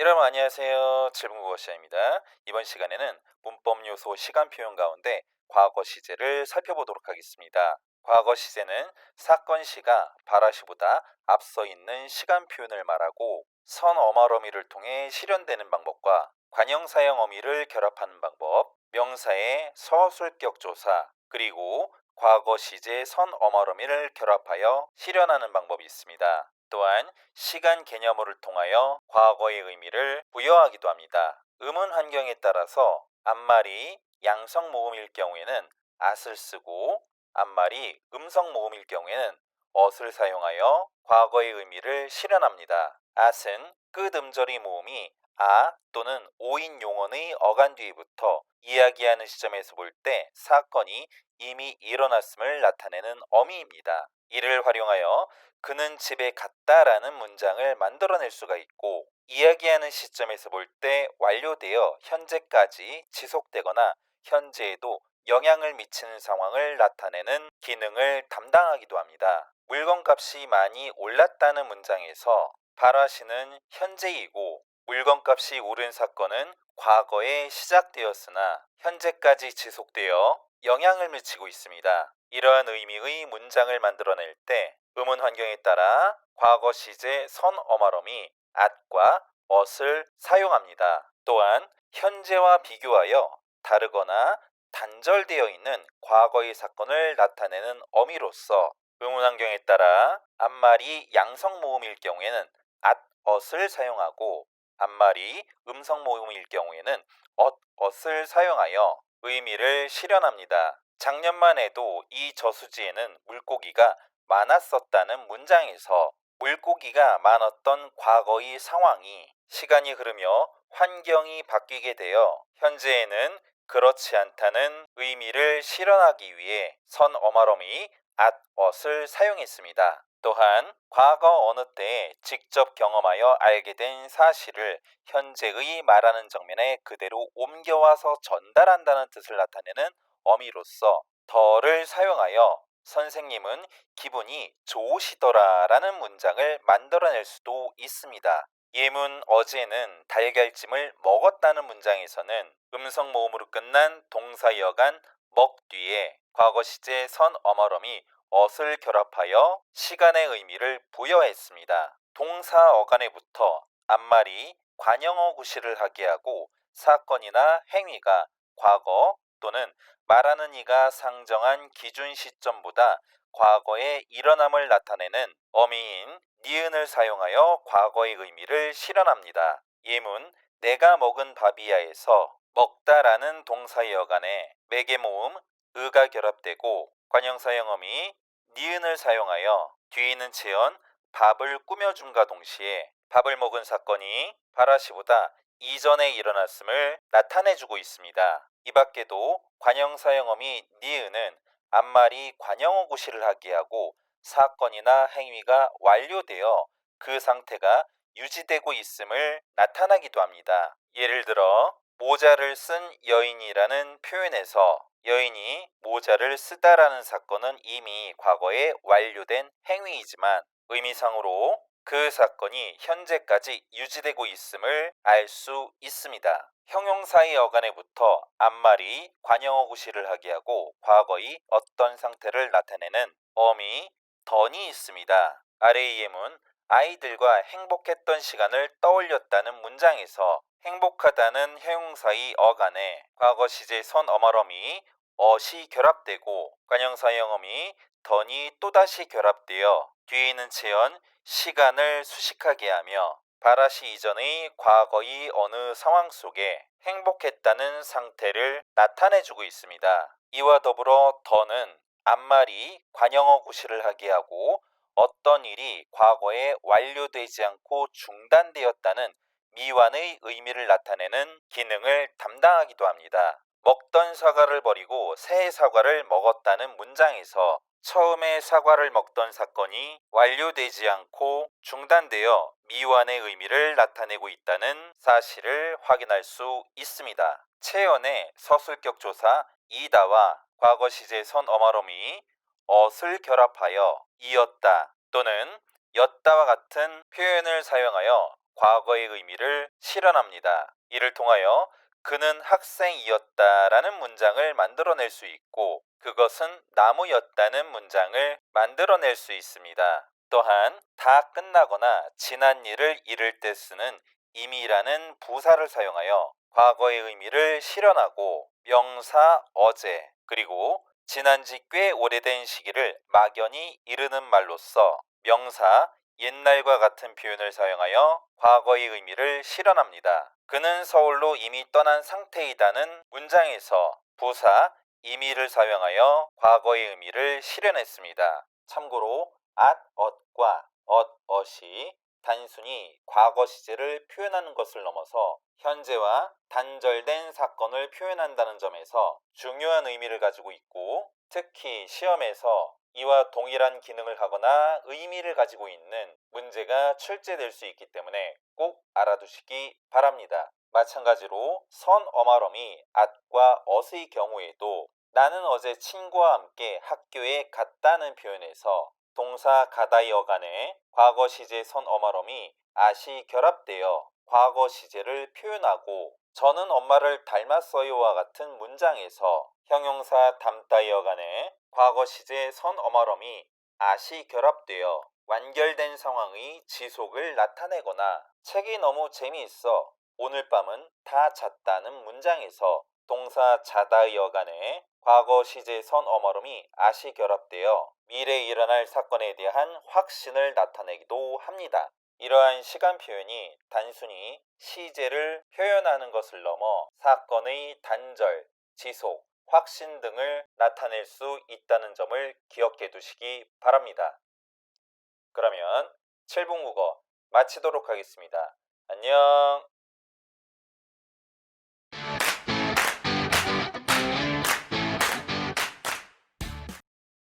여러분 안녕하세요. 질문국어 시간입니다. 이번 시간에는 문법 요소 시간 표현 가운데 과거 시제를 살펴보도록 하겠습니다. 과거 시제는 사건 시가 발화시보다 앞서 있는 시간 표현을 말하고 선 어마러미를 통해 실현되는 방법과 관형사형 어미를 결합하는 방법, 명사의 서술격 조사, 그리고 과거 시제 선 어마러미를 결합하여 실현하는 방법이 있습니다. 또한 시간 개념어를 통하여 과거의 의미를 부여하기도 합니다. 음운 환경에 따라서 앞말이 양성 모음일 경우에는 at을 쓰고 앞말이 음성 모음일 경우에는 ot을 사용하여 과거의 의미를 실현합니다. at은 끝 음절의 모음이 아 또는 오인 용언의 어간 뒤부터 이야기하는 시점에서 볼 때 사건이 이미 일어났음을 나타내는 어미입니다. 이를 활용하여 그는 집에 갔다라는 문장을 만들어낼 수가 있고 이야기하는 시점에서 볼 때 완료되어 현재까지 지속되거나 현재에도 영향을 미치는 상황을 나타내는 기능을 담당하기도 합니다. 물건값이 많이 올랐다는 문장에서 발화시는 현재이고 물건값이 오른 사건은 과거에 시작되었으나 현재까지 지속되어 영향을 미치고 있습니다. 이러한 의미의 문장을 만들어낼 때 음운 환경에 따라 과거 시제 선 어마럼이 at과 ot을 사용합니다. 또한 현재와 비교하여 다르거나 단절되어 있는 과거의 사건을 나타내는 어미로서 음운 환경에 따라 앞말이 양성 모음일 경우에는 at, ot을 사용하고 앞말이 음성 모음일 경우에는 ot을 사용하여 의미를 실현합니다. 작년만 해도 이 저수지에는 물고기가 많았었다는 문장에서 물고기가 많았던 과거의 상황이 시간이 흐르며 환경이 바뀌게 되어 현재에는 그렇지 않다는 의미를 실현하기 위해 선 어마럼이 at, ot을 사용했습니다. 또한 과거 어느 때에 직접 경험하여 알게 된 사실을 현재의 말하는 정면에 그대로 옮겨와서 전달한다는 뜻을 나타내는 어미로서 더를 사용하여 선생님은 기분이 좋으시더라 라는 문장을 만들어낼 수도 있습니다. 예문 어제는 달걀찜을 먹었다는 문장에서는 음성 모음으로 끝난 동사 여간 먹 뒤에 과거 시제 선 어머럼이 ot을 결합하여 시간의 의미를 부여했습니다. 동사 어간에부터 앞말이 관형어 구실을 하게 하고 사건이나 행위가 과거 또는 말하는 이가 상정한 기준 시점보다 과거에 일어남을 나타내는 어미인 니은을 사용하여 과거의 의미를 실현합니다. 예문 내가 먹은 밥이야에서 먹다라는 동사의 어간에 매개모음 의가 결합되고 관형사형 어미 니은을 사용하여 뒤에 있는 체언 밥을 꾸며줌과 동시에 밥을 먹은 사건이 발화시보다 이전에 일어났음을 나타내주고 있습니다. 이 밖에도 관형사형 어미 니은은 앞말이 관형어 구실을 하게 하고 사건이나 행위가 완료되어 그 상태가 유지되고 있음을 나타나기도 합니다. 예를 들어 모자를 쓴 여인이라는 표현에서 여인이 모자를 쓰다라는 사건은 이미 과거에 완료된 행위이지만 의미상으로 그 사건이 현재까지 유지되고 있음을 알 수 있습니다. 형용사의 어간에부터 앞말이 관형어 구실을 하게 하고 과거의 어떤 상태를 나타내는 어미 던이 있습니다. 아래의 예문 아이들과 행복했던 시간을 떠올렸다는 문장에서 행복하다는 형용사의 어간에 과거 시제 선 어머럼이 ot이 결합되고 관형사형 어미 던이 또다시 결합되어 뒤에 있는 체언 시간을 수식하게 하며 발화시 이전의 과거의 어느 상황 속에 행복했다는 상태를 나타내주고 있습니다. 이와 더불어 더는 앞말이 관형어 구실을 하게 하고 어떤 일이 과거에 완료되지 않고 중단되었다는 미완의 의미를 나타내는 기능을 담당하기도 합니다. 먹던 사과를 버리고 새 사과를 먹었다는 문장에서 처음에 사과를 먹던 사건이 완료되지 않고 중단되어 미완의 의미를 나타내고 있다는 사실을 확인할 수 있습니다. 체언의 서술격 조사 이다와 과거 시제 선 어마럼이 ot을 결합하여 이었다 또는 였다와 같은 표현을 사용하여 과거의 의미를 실현합니다. 이를 통하여 그는 학생이었다라는 문장을 만들어낼 수 있고 그것은 나무였다는 문장을 만들어낼 수 있습니다. 또한 다 끝나거나 지난 일을 이를 때 쓰는 임이라는 부사를 사용하여 과거의 의미를 실현하고 명사 어제 그리고 지난 지 꽤 오래된 시기를 막연히 이르는 말로써 명사 옛날과 같은 표현을 사용하여 과거의 의미를 실현합니다. 그는 서울로 이미 떠난 상태이다는 문장에서 부사 이미를 사용하여 과거의 의미를 실현했습니다. 참고로 atot과 otot이 단순히 과거 시제를 표현하는 것을 넘어서 현재와 단절된 사건을 표현한다는 점에서 중요한 의미를 가지고 있고 특히 시험에서 이와 동일한 기능을 하거나 의미를 가지고 있는 문제가 출제될 수 있기 때문에 꼭 알아두시기 바랍니다. 마찬가지로 선어말어미 at과 ot의 경우에도 나는 어제 친구와 함께 학교에 갔다는 표현에서 동사 가다이어간에 과거 시제 선어말어미 at이 결합되어 과거 시제를 표현하고 저는 엄마를 닮았어요와 같은 문장에서 형용사 닮다이어간에 과거 시제 선어말어미 at이 결합되어 완결된 상황의 지속을 나타내거나 책이 너무 재미있어 오늘 밤은 다 잤다는 문장에서 동사 자다이어간에 과거 시제 선어말음이 at이 결합되어 미래에 일어날 사건에 대한 확신을 나타내기도 합니다. 이러한 시간 표현이 단순히 시제를 표현하는 것을 넘어 사건의 단절, 지속, 확신 등을 나타낼 수 있다는 점을 기억해 두시기 바랍니다. 그러면 7분 국어 마치도록 하겠습니다. 안녕.